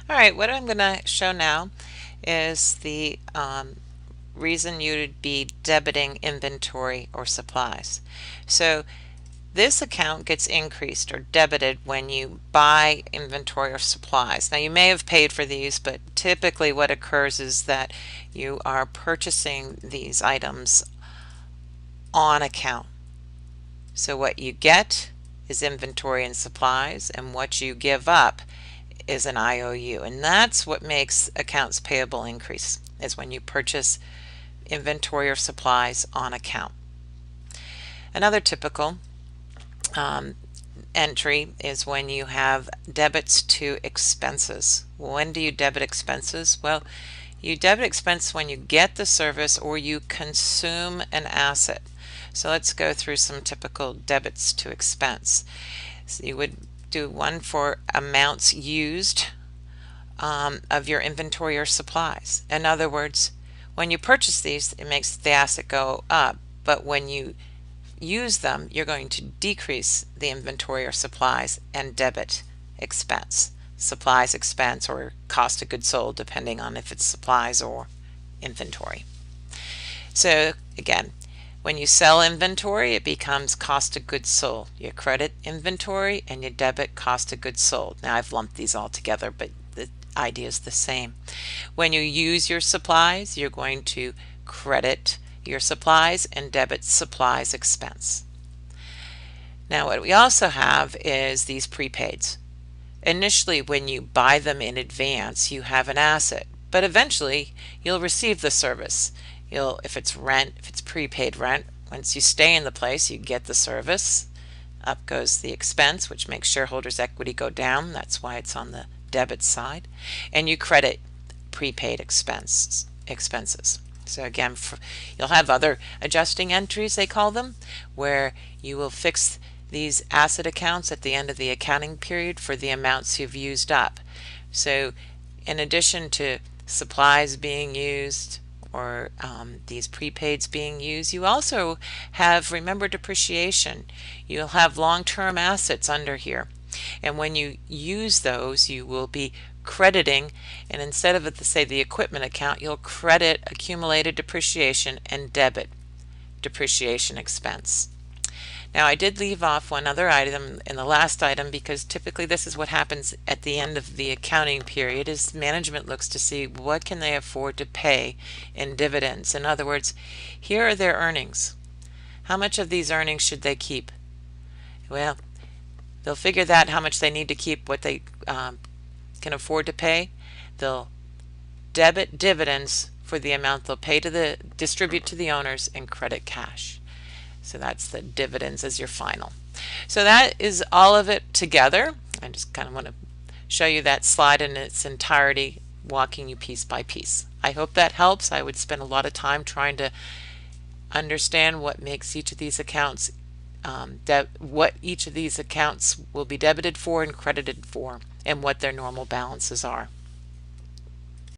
All right, what I'm going to show now is the reason you would be debiting inventory or supplies. So this account gets increased or debited when you buy inventory or supplies. Now you may have paid for these, but typically what occurs is that you are purchasing these items on account. So what you get is inventory and supplies, and what you give up is an IOU, and that's what makes accounts payable increase, is when you purchase inventory or supplies on account. Another typical entry is when you have debits to expenses. When do you debit expenses? Well, you debit expense when you get the service or you consume an asset. So let's go through some typical debits to expense. So you would do one for amounts used of your inventory or supplies. In other words, when you purchase these, it makes the asset go up, but when you use them, you're going to decrease the inventory or supplies and debit expense. Supplies expense or cost of goods sold, depending on if it's supplies or inventory. So again, when you sell inventory, it becomes cost of goods sold. You credit inventory and you debit cost of goods sold. Now I've lumped these all together, but the idea is the same. When you use your supplies, you're going to credit your supplies and debit supplies expense. Now what we also have is these prepaids. Initially, when you buy them in advance, you have an asset, but eventually you'll receive the service. If it's rent, if it's prepaid rent, once you stay in the place, you get the service. Up goes the expense, which makes shareholders' equity go down. That's why it's on the debit side. And you credit prepaid expenses. So again, you'll have other adjusting entries, they call them, where you will fix these asset accounts at the end of the accounting period for the amounts you've used up. So in addition to supplies being used or these prepaids being used, you also have, remember, depreciation. You'll have long-term assets under here, and when you use those, you will be crediting, and instead of say the equipment account, you'll credit accumulated depreciation and debit depreciation expense. Now I did leave off one other item in the last item, because typically this is what happens at the end of the accounting period, is management looks to see what can they afford to pay in dividends. In other words, here are their earnings. How much of these earnings should they keep? Well, they'll figure that how much they need to keep, what they can afford to pay. They'll debit dividends for the amount they'll pay to distribute to the owners, and credit cash. So that's the dividends as your final. So that is all of it together. I just kind of want to show you that slide in its entirety, walking you piece by piece. I hope that helps. I would spend a lot of time trying to understand what makes each of these accounts, what each of these accounts will be debited for and credited for, and what their normal balances are.